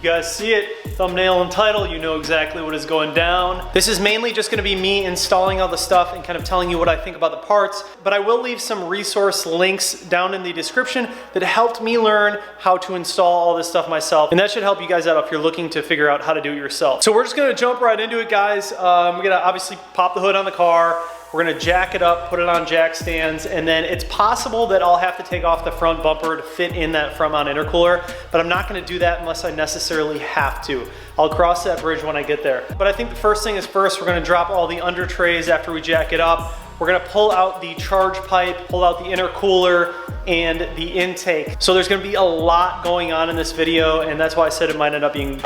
guys see it, thumbnail and title, you know exactly what is going down. This is mainly just gonna be me installing all the stuff and kind of telling you what I think about the parts, but I will leave some resource links down in the description that helped me learn how to install all this stuff myself, and that should help you guys out if you're looking to figure out how to do it yourself. So we're just gonna jump right into it, guys. We're gonna obviously pop the hood on the car. We're gonna jack it up, put it on jack stands, and then it's possible that I'll have to take off the front bumper to fit in that front mount intercooler, but I'm not gonna do that unless I necessarily have to. I'll cross that bridge when I get there. But I think the first thing is first, we're gonna drop all the under trays after we jack it up. We're gonna pull out the charge pipe, pull out the intercooler, and the intake. So there's gonna be a lot going on in this video, and that's why I said it might end up being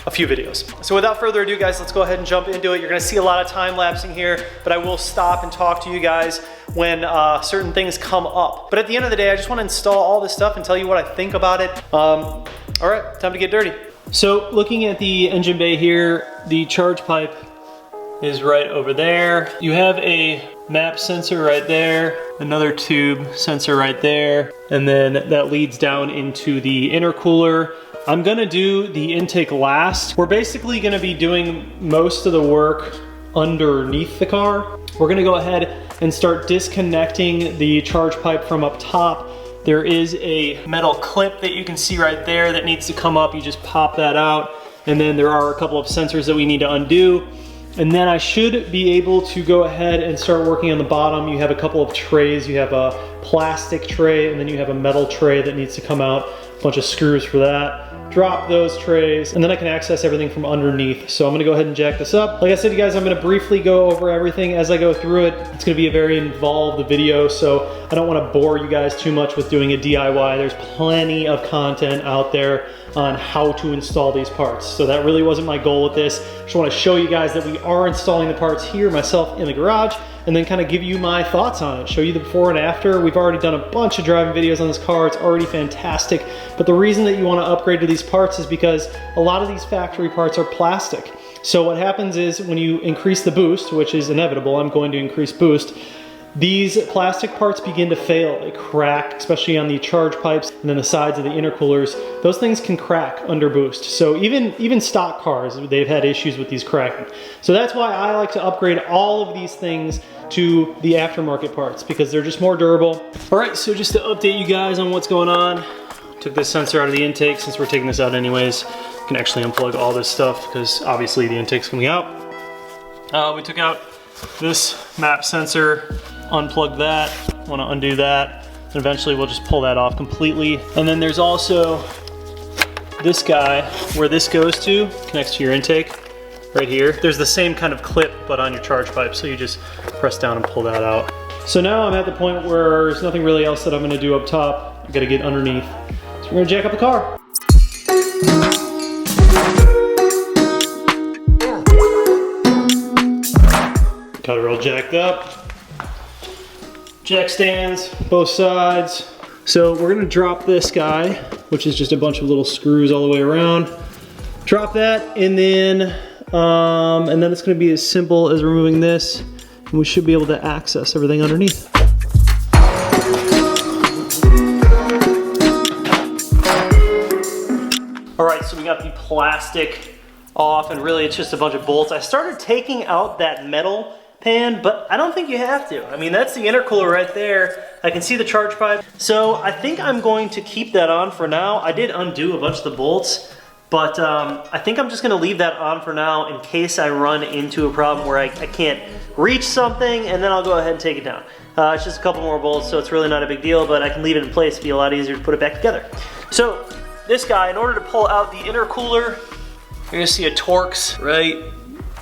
a few videos. So without further ado, guys, let's go ahead and jump into it. You're gonna see a lot of time lapsing here, but I will stop and talk to you guys when certain things come up. But at the end of the day, I just wanna install all this stuff and tell you what I think about it. All right, time to get dirty. So looking at the engine bay here, the charge pipe is right over there. You have a map sensor right there, another tube sensor right there, and then that leads down into the intercooler. I'm gonna do the intake last. We're basically gonna be doing most of the work underneath the car. We're gonna go ahead and start disconnecting the charge pipe from up top. There is a metal clip that you can see right there that needs to come up. You just pop that out, and then there are a couple of sensors that we need to undo. And then I should be able to go ahead and start working on the bottom. You have a couple of trays. You have a plastic tray, and then you have a metal tray that needs to come out. A bunch of screws for that. Drop those trays, and then I can access everything from underneath. So I'm gonna go ahead and jack this up. Like I said, you guys, I'm gonna briefly go over everything as I go through it. It's gonna be a very involved video, so I don't wanna bore you guys too much with doing a DIY. There's plenty of content out there on how to install these parts. So that really wasn't my goal with this. Just wanna show you guys that we are installing the parts here myself in the garage, and then kind of give you my thoughts on it, show you the before and after. We've already done a bunch of driving videos on this car. It's already fantastic. But the reason that you want to upgrade to these parts is because a lot of these factory parts are plastic. So what happens is when you increase the boost, which is inevitable, I'm going to increase boost, these plastic parts begin to fail. They crack, especially on the charge pipes and then the sides of the intercoolers. Those things can crack under boost. So even stock cars, they've had issues with these cracking. So that's why I like to upgrade all of these things to the aftermarket parts, because they're just more durable. All right, so just to update you guys on what's going on, took this sensor out of the intake. Since we're taking this out anyways, you can actually unplug all this stuff because obviously the intake's coming out. We took out this map sensor, unplug that, wanna undo that, and eventually we'll just pull that off completely. And then there's also this guy where this goes to, connects to your intake, right here. There's the same kind of clip, but on your charge pipe, so you just press down and pull that out. So now I'm at the point where there's nothing really else that I'm gonna do up top. I gotta get underneath. So we're gonna jack up the car. Got it all jacked up. Jack stands, both sides. So we're gonna drop this guy, which is just a bunch of little screws all the way around. Drop that, and then it's gonna be as simple as removing this, and we should be able to access everything underneath. All right, so we got the plastic off, and really it's just a bunch of bolts. I started taking out that metal pan, but I don't think you have to. I mean, that's the intercooler right there. I can see the charge pipe. So I think I'm going to keep that on for now. I did undo a bunch of the bolts, but I think I'm just gonna leave that on for now in case I run into a problem where I can't reach something, and then I'll go ahead and take it down. It's just a couple more bolts, so it's really not a big deal, but I can leave it in place. It'd be a lot easier to put it back together. So this guy, in order to pull out the intercooler, you're gonna see a Torx right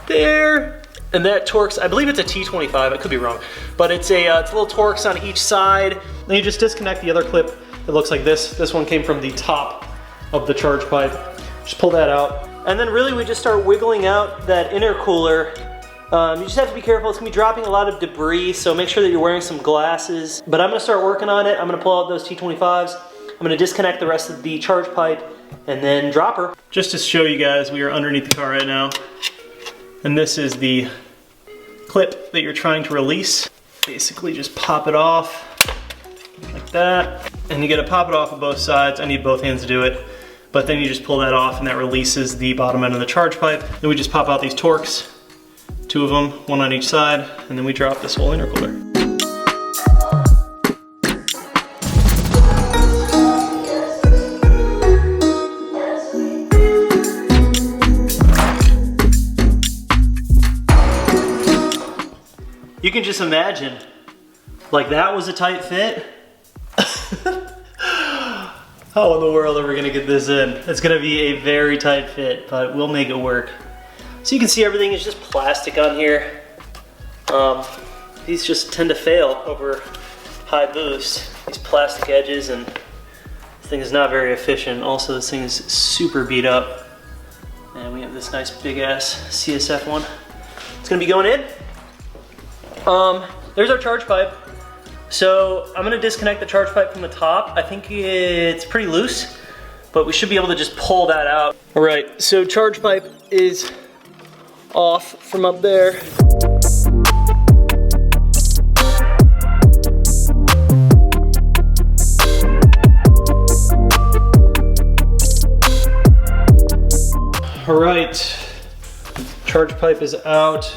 there. And that Torx, I believe it's a T25, I could be wrong, but it's a little Torx on each side. Then you just disconnect the other clip that looks like this. This one came from the top of the charge pipe. Just pull that out. And then really we just start wiggling out that intercooler. You just have to be careful. It's gonna be dropping a lot of debris, so make sure that you're wearing some glasses. But I'm gonna start working on it. I'm gonna pull out those T25s. I'm gonna disconnect the rest of the charge pipe and then drop her. Just to show you guys, we are underneath the car right now. And this is the clip that you're trying to release. Basically just pop it off like that. And you gotta pop it off of both sides. I need both hands to do it. but then you just pull that off and that releases the bottom end of the charge pipe. Then we just pop out these Torx, 2 of them, 1 on each side, and then we drop this whole intercooler. You can just imagine, like that was a tight fit. How in the world are we gonna get this in? It's gonna be a very tight fit, but we'll make it work. So you can see everything is just plastic on here. These just tend to fail over high boost. These plastic edges, and this thing is not very efficient. Also, this thing is super beat up. And we have this nice big ass CSF one. It's gonna be going in. There's our charge pipe. So I'm gonna disconnect the charge pipe from the top. I think it's pretty loose, but we should be able to just pull that out. All right, so charge pipe is off from up there. All right, charge pipe is out.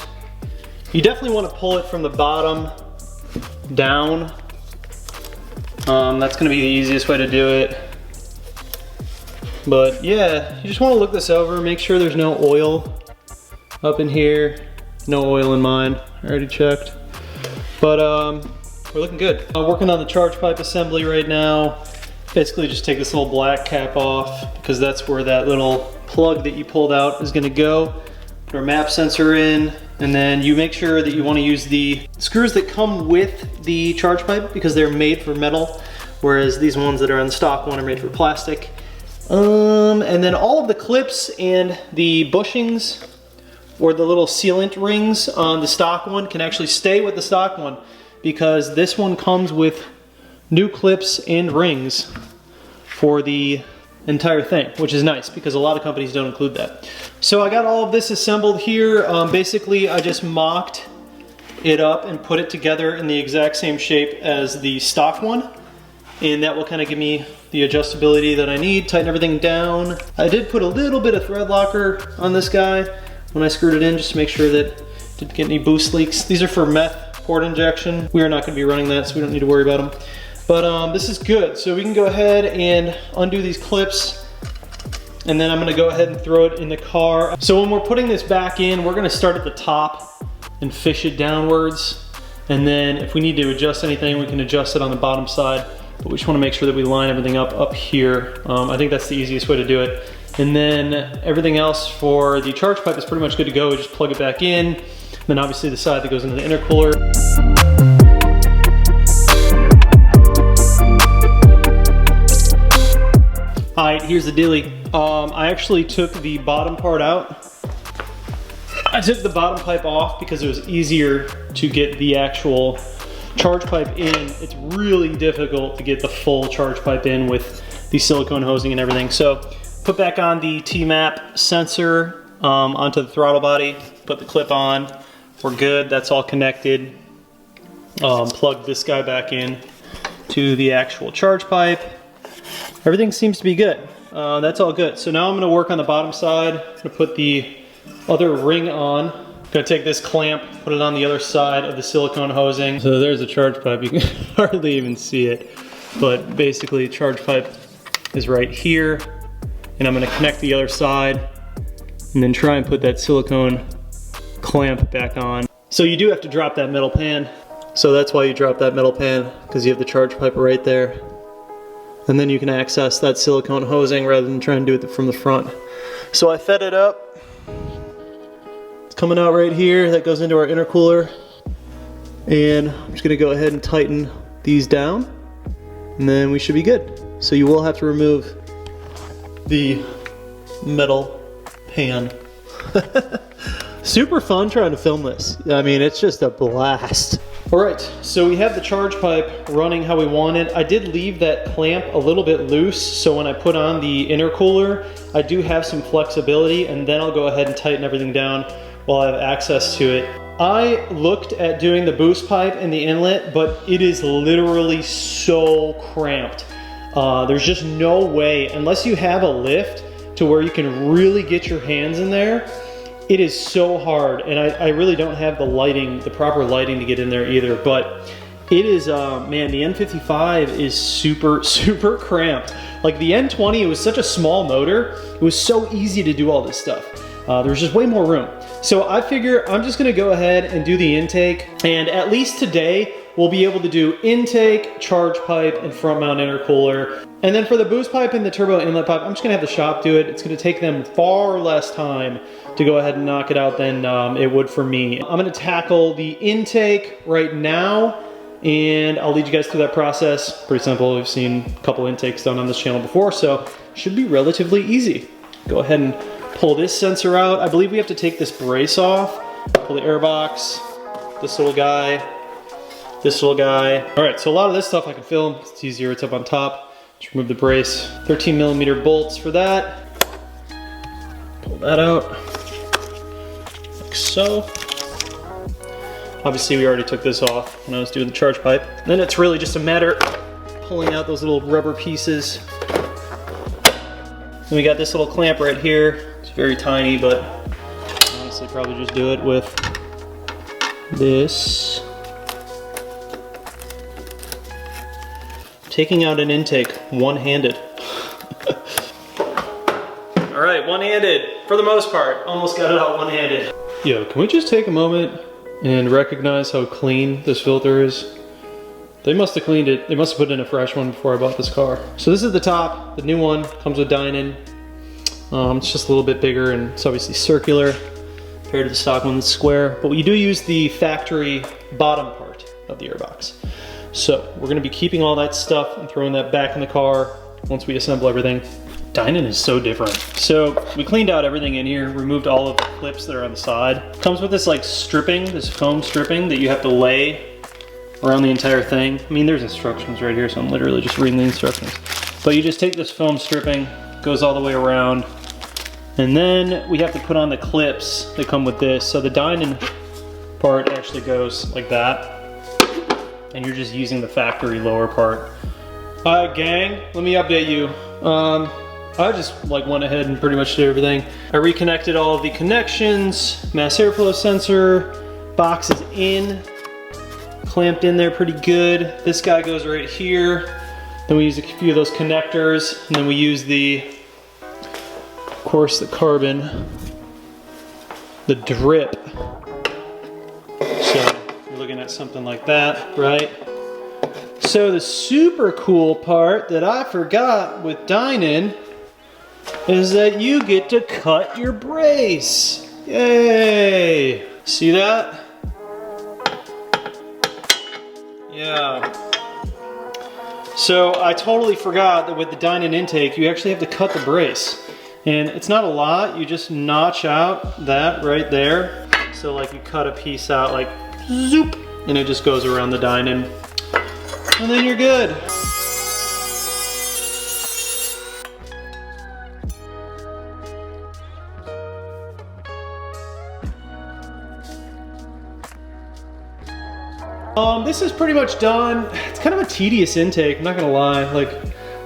You definitely want to pull it from the bottom down. That's going to be the easiest way to do it. But yeah, you just want to look this over, make sure there's no oil up in here. No oil in mine, I already checked. But we're looking good. I'm working on the charge pipe assembly right now. Basically just take this little black cap off because that's where that little plug that you pulled out is going to go. Put our map sensor in, and then you make sure that you want to use the screws that come with the charge pipe because they're made for metal, whereas these ones that are on the stock one are made for plastic. And then all of the clips and the bushings or the little sealant rings on the stock one can actually stay with the stock one because this one comes with new clips and rings for the entire thing, which is nice because a lot of companies don't include that. So I got all of this assembled here. Basically, I just mocked it up and put it together in the exact same shape as the stock one. And that will kind of give me the adjustability that I need, tighten everything down. I did put a little bit of thread locker on this guy when I screwed it in just to make sure that it didn't get any boost leaks. These are for meth port injection. We are not going to be running that, so we don't need to worry about them. But this is good. So we can go ahead and undo these clips, and then I'm gonna go ahead and throw it in the car. So when we're putting this back in, we're gonna start at the top and fish it downwards. And then if we need to adjust anything, we can adjust it on the bottom side. But we just wanna make sure that we line everything up here. I think that's the easiest way to do it. And then everything else for the charge pipe is pretty much good to go. We just plug it back in. And then obviously the side that goes into the intercooler. All right, here's the dealie. I actually took the bottom part out. I took the bottom pipe off because it was easier to get the actual charge pipe in. It's really difficult to get the full charge pipe in with the silicone hosing and everything. So put back on the T-map sensor onto the throttle body, put the clip on. We're good, that's all connected. Plug this guy back in to the actual charge pipe. Everything seems to be good. That's all good. So now I'm gonna work on the bottom side. I'm gonna put the other ring on. I'm gonna take this clamp, put it on the other side of the silicone hosing. So there's the charge pipe. You can hardly even see it. But basically, charge pipe is right here. And I'm gonna connect the other side and then try and put that silicone clamp back on. So you do have to drop that metal pan. So that's why you drop that metal pan, because you have the charge pipe right there. And then you can access that silicone hosing rather than trying to do it from the front. So I fed it up. It's coming out right here. That goes into our intercooler. And I'm just gonna go ahead and tighten these down. And then we should be good. So you will have to remove the metal pan. Super fun trying to film this. I mean, it's just a blast. All right, so we have the charge pipe running how we want it. I did leave that clamp a little bit loose, so when I put on the intercooler, I do have some flexibility, and then I'll go ahead and tighten everything down while I have access to it. I looked at doing the boost pipe in the inlet, but it is literally so cramped. There's just no way, unless you have a lift to where you can really get your hands in there, it is so hard. And I really don't have the lighting, the proper lighting to get in there either, but it is, man, the N55 is super, super cramped. Like the N20, it was such a small motor, it was so easy to do all this stuff. There's just way more room. So I figure I'm just gonna go ahead and do the intake, and at least today, we'll be able to do intake, charge pipe, and front mount intercooler. And then for the boost pipe and the turbo inlet pipe, I'm just gonna have the shop do it. It's gonna take them far less time to go ahead and knock it out than it would for me. I'm gonna tackle the intake right now, and I'll lead you guys through that process. Pretty simple, we've seen a couple intakes done on this channel before, so it should be relatively easy. Go ahead and pull this sensor out. I believe we have to take this brace off, pull the air box, this little guy, this little guy. All right, so a lot of this stuff I can film. It's easier, it's up on top. Just remove the brace. 13mm bolts for that. Pull that out, like so. Obviously we already took this off when I was doing the charge pipe. Then it's really just a matter of pulling out those little rubber pieces. Then we got this little clamp right here. It's very tiny, but honestly probably just do it with this. Taking out an intake one-handed. All right, one-handed for the most part. Almost got it out one-handed. Yo, can we just take a moment and recognize how clean this filter is? They must have cleaned it. They must have put in a fresh one before I bought this car. So this is the top. The new one comes with Dinan. It's just a little bit bigger and it's obviously circular compared to the stock one that's square. But you do use the factory bottom part of the airbox. So we're gonna be keeping all that stuff and throwing that back in the car once we assemble everything. Dinan is so different. So we cleaned out everything in here, removed all of the clips that are on the side. Comes with this like stripping, this foam stripping that you have to lay around the entire thing. I mean, there's instructions right here, so I'm literally just reading the instructions. But you just take this foam stripping, goes all the way around, and then we have to put on the clips that come with this. So the Dinan part actually goes like that, and you're just using the factory lower part. Gang, let me update you. I just like went ahead and pretty much did everything. I reconnected all of the connections, mass airflow sensor, box is in, clamped in there pretty good. This guy goes right here. Then we use a few of those connectors, and then we use the, of course, the carbon, the drip. So you're looking at something like that, right? So the super cool part that I forgot with Dinan is that you get to cut your brace. Yay! See that? Yeah. So I totally forgot that with the Dinan intake, you actually have to cut the brace. And it's not a lot, you just notch out that right there. So like you cut a piece out like zoop, and it just goes around the Dinan. And then you're good. This is pretty much done. It's kind of a tedious intake, I'm not gonna lie. Like a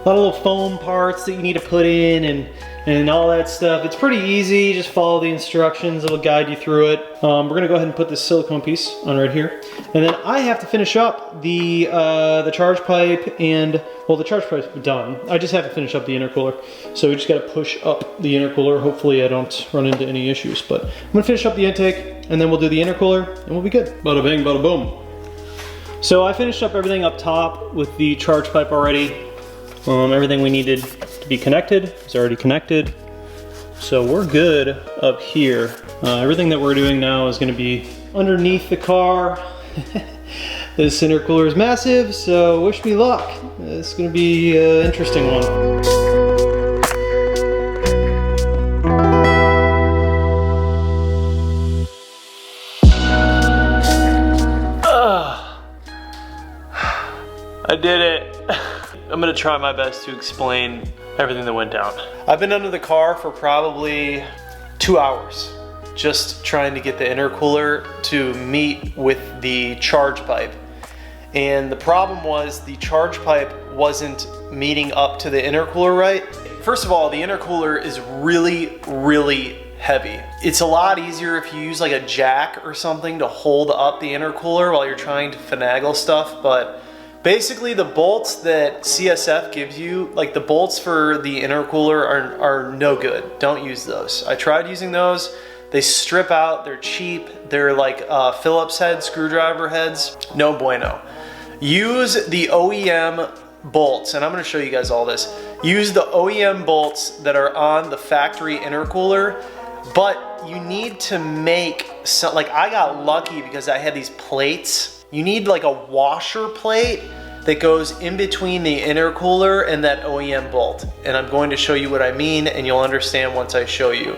lot of little foam parts that you need to put in and all that stuff. It's pretty easy, just follow the instructions, it'll guide you through it. We're gonna go ahead and put this silicone piece on right here. And then I have to finish up the charge pipe and, well, the charge pipe's done. I just have to finish up the intercooler. So we just gotta push up the intercooler. Hopefully I don't run into any issues, but I'm gonna finish up the intake and then we'll do the intercooler and we'll be good. Bada bing, bada boom. So I finished up everything up top with the charge pipe already. Everything we needed to be connected is already connected. So we're good up here. Everything that we're doing now is gonna be underneath the car. This intercooler is massive, so wish me luck. It's gonna be an interesting one. I did it. I'm gonna try my best to explain everything that went down. I've been under the car for probably 2 hours, just trying to get the intercooler to meet with the charge pipe. And the problem was the charge pipe wasn't meeting up to the intercooler right. First of all, the intercooler is really, really heavy. It's a lot easier if you use like a jack or something to hold up the intercooler while you're trying to finagle stuff, but basically the bolts that CSF gives you, like the bolts for the intercooler are no good. Don't use those. I tried using those. They strip out, they're cheap. They're like Phillips head, screwdriver heads. No bueno. Use the OEM bolts, and I'm gonna show you guys all this. Use the OEM bolts that are on the factory intercooler, but you need to make some, like I got lucky because I had these plates. You need like a washer plate that goes in between the intercooler and that OEM bolt. And I'm going to show you what I mean, and you'll understand once I show you.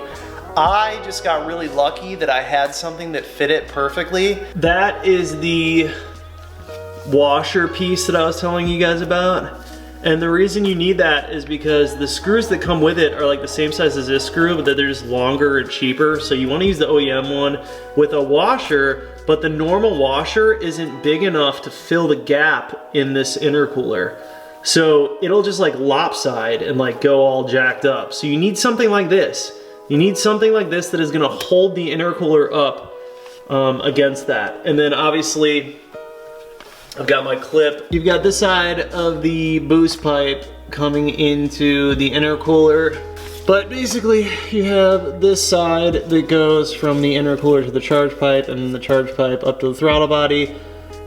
I just got really lucky that I had something that fit it perfectly. That is the washer piece that I was telling you guys about. And the reason you need that is because the screws that come with it are like the same size as this screw, but they're just longer and cheaper. So you want to use the OEM one with a washer, but the normal washer isn't big enough to fill the gap in this intercooler. So it'll just like lopside and like go all jacked up. So you need something like this. You need something like this that is gonna hold the intercooler up against that. And then obviously, I've got my clip. You've got this side of the boost pipe coming into the intercooler. But basically, you have this side that goes from the intercooler to the charge pipe, and then the charge pipe up to the throttle body.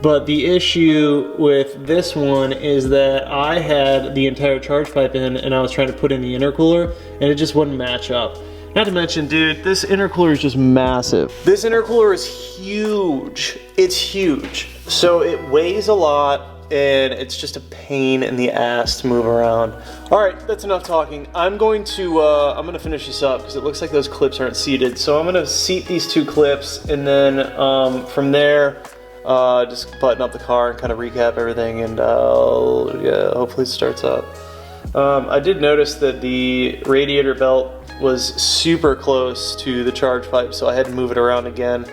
But the issue with this one is that I had the entire charge pipe in, and I was trying to put in the intercooler, and it just wouldn't match up. Not to mention, dude, this intercooler is just massive. This intercooler is huge. It's huge. So it weighs a lot, and it's just a pain in the ass to move around. All right, that's enough talking. I'm gonna finish this up because it looks like those clips aren't seated. So I'm gonna seat these two clips, and then from there, just button up the car and kind of recap everything, and yeah, hopefully it starts up. I did notice that the radiator belt was super close to the charge pipe, so I had to move it around again.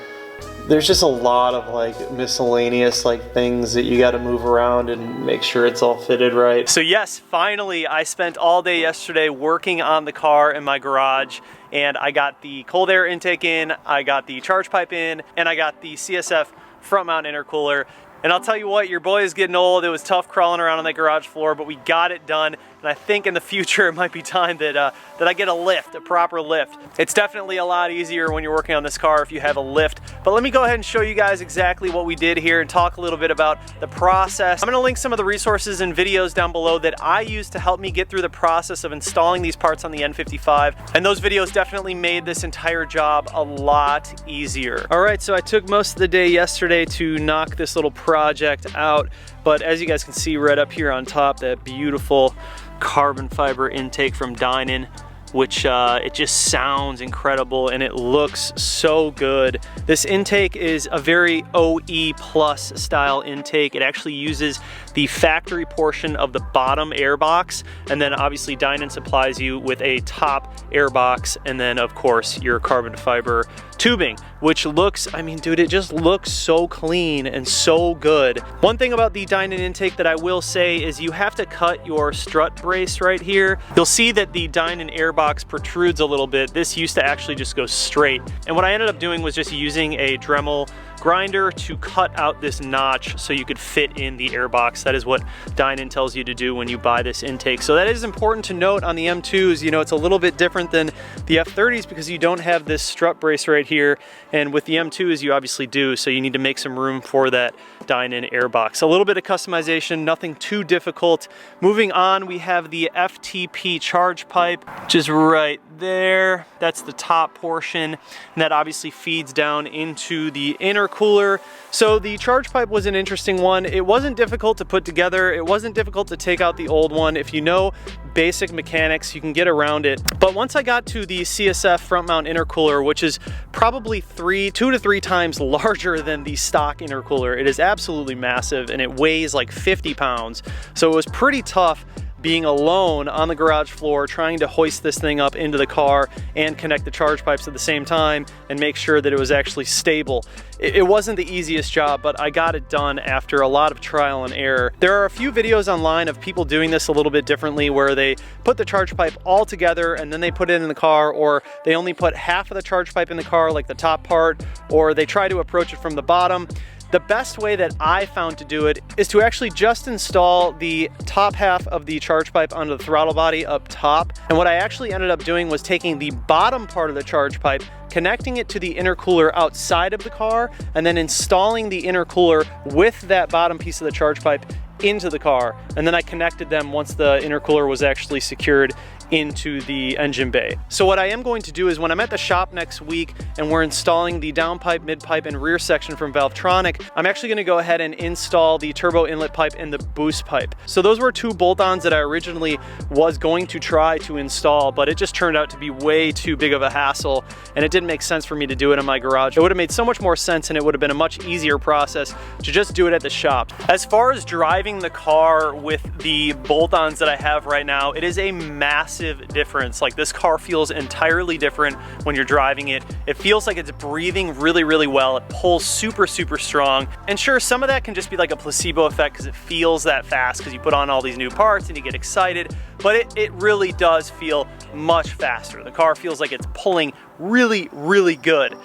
There's just a lot of like miscellaneous like things that you got to move around and make sure it's all fitted right. So yes, finally I spent all day yesterday working on the car in my garage, and I got the cold air intake in, I got the charge pipe in, and I got the CSF front mount intercooler. And I'll tell you what, your boy is getting old. It was tough crawling around on that garage floor, but we got it done. And I think in the future it might be time that I get a lift, a proper lift. It's definitely a lot easier when you're working on this car if you have a lift. But let me go ahead and show you guys exactly what we did here and talk a little bit about the process. I'm gonna link some of the resources and videos down below that I used to help me get through the process of installing these parts on the N55. And those videos definitely made this entire job a lot easier. All right, so I took most of the day yesterday to knock this little project out. But as you guys can see right up here on top, that beautiful carbon fiber intake from Dinan, which it just sounds incredible and it looks so good. This intake is a very OE plus style intake. It actually uses the factory portion of the bottom air box, and then obviously Dinan supplies you with a top air box, and then of course your carbon fiber tubing, which looks, I mean, dude, it just looks so clean and so good. One thing about the Dinan intake that I will say is you have to cut your strut brace right here. You'll see that the Dinan air box protrudes a little bit. This used to actually just go straight. And what I ended up doing was just using a Dremel grinder to cut out this notch so you could fit in the air box. That is what Dinan tells you to do when you buy this intake. So that is important to note on the M2s. You know, it's a little bit different than the F30s because you don't have this strut brace right here. And with the M2s, you obviously do. So you need to make some room for that Dinan air box. A little bit of customization, nothing too difficult. Moving on, we have the FTP charge pipe, which is right there. That's the top portion, and that obviously feeds down into the intercooler. So the charge pipe was an interesting one. It wasn't difficult to put together. It wasn't difficult to take out the old one. If you know basic mechanics, you can get around it. But once I got to the CSF front mount intercooler, which is probably 2 to 3 times larger than the stock intercooler, it is absolutely massive and it weighs like 50 pounds. So it was pretty tough being alone on the garage floor trying to hoist this thing up into the car and connect the charge pipes at the same time and make sure that it was actually stable. It wasn't the easiest job, but I got it done after a lot of trial and error. There are a few videos online of people doing this a little bit differently, where they put the charge pipe all together and then they put it in the car, or they only put half of the charge pipe in the car, like the top part, or they try to approach it from the bottom. The best way that I found to do it is to actually just install the top half of the charge pipe onto the throttle body up top. And what I actually ended up doing was taking the bottom part of the charge pipe, connecting it to the intercooler outside of the car, and then installing the intercooler with that bottom piece of the charge pipe into the car. And then I connected them once the intercooler was actually secured into the engine bay. So what I am going to do is, when I'm at the shop next week and we're installing the downpipe, midpipe, and rear section from Valvetronic, I'm actually gonna go ahead and install the turbo inlet pipe and the boost pipe. So those were two bolt-ons that I originally was going to try to install, but it just turned out to be way too big of a hassle, and it didn't make sense for me to do it in my garage. It would have made so much more sense, and it would have been a much easier process to just do it at the shop. As far as driving the car with the bolt-ons that I have right now, it is a massive difference. Like, this car feels entirely different when you're driving it. It feels like it's breathing really, really well. It pulls super, super strong. And sure, some of that can just be like a placebo effect because it feels that fast because you put on all these new parts and you get excited, but it really does feel much faster. The car feels like it's pulling really, really good.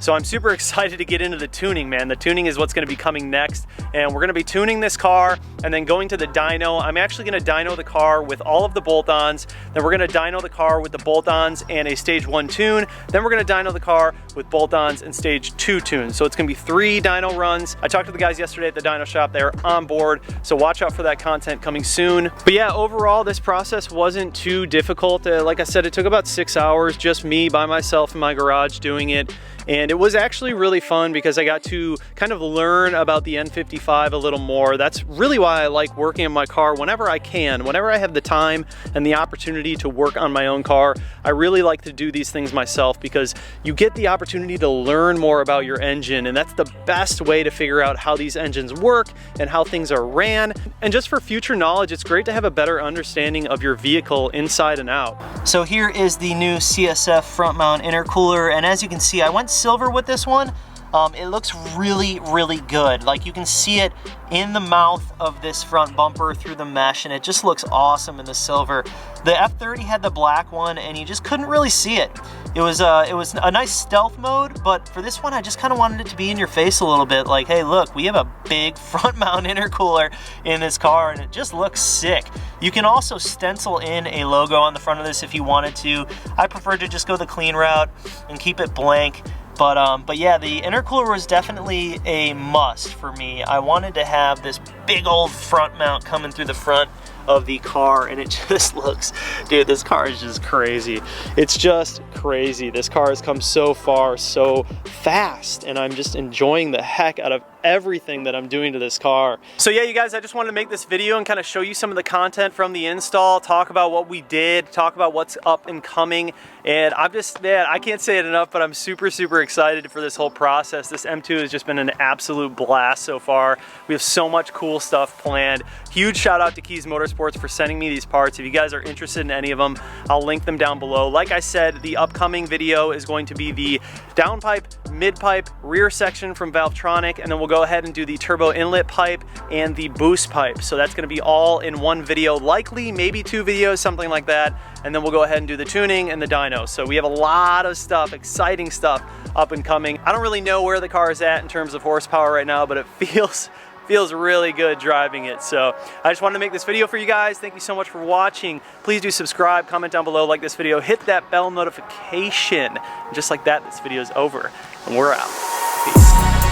So I'm super excited to get into the tuning, man. The tuning is what's gonna be coming next, and we're gonna be tuning this car and then going to the dyno. I'm actually gonna dyno the car with all of the bolt-ons, then we're gonna dyno the car with the bolt-ons and a stage 1 tune, then we're gonna dyno the car with bolt-ons and stage 2 tune. So it's gonna be 3 dyno runs. I talked to the guys yesterday at the dyno shop. They're on board, so watch out for that content coming soon. But yeah, overall, this process wasn't too difficult. Like I said, it took about 6 hours, just me by myself in my garage doing it. And it was actually really fun because I got to kind of learn about the N55 a little more. That's really why I like working on my car whenever I can. Whenever I have the time and the opportunity to work on my own car, I really like to do these things myself because you get the opportunity to learn more about your engine, and that's the best way to figure out how these engines work and how things are ran. And just for future knowledge, it's great to have a better understanding of your vehicle inside and out. So here is the new CSF front mount intercooler, and as you can see, I went silver with this one. It looks really, really good. Like, you can see it in the mouth of this front bumper through the mesh, and it just looks awesome in the silver. The F30 had the black one, and you just couldn't really see it. It was a nice stealth mode, but for this one, I just kind of wanted it to be in your face a little bit. Like, hey, look, we have a big front mount intercooler in this car, and it just looks sick. You can also stencil in a logo on the front of this if you wanted to. I prefer to just go the clean route and keep it blank. But yeah, the intercooler was definitely a must for me. I wanted to have this big old front mount coming through the front of the car, and it just looks, dude, this car is just crazy. It's just crazy. This car has come so far so fast, and I'm just enjoying the heck out of everything that I'm doing to this car. So yeah, you guys, I just wanted to make this video and kind of show you some of the content from the install, talk about what we did, talk about what's up and coming, and I'm just, man, I can't say it enough, but I'm super, super excited for this whole process. This M2 has just been an absolute blast so far. We have so much cool stuff planned. Huge shout out to Keys Motorsports for sending me these parts. If you guys are interested in any of them, I'll link them down below. Like I said, the upcoming video is going to be the downpipe, midpipe, rear section from Valvetronic, and then we'll go ahead and do the turbo inlet pipe and the boost pipe. So that's gonna be all in one video, likely maybe 2 videos, something like that. And then we'll go ahead and do the tuning and the dyno. So we have a lot of stuff, exciting stuff up and coming. I don't really know where the car is at in terms of horsepower right now, but it feels really good driving it. So I just wanted to make this video for you guys. Thank you so much for watching. Please do subscribe, comment down below, like this video, hit that bell notification. And just like that, this video is over and we're out. Peace.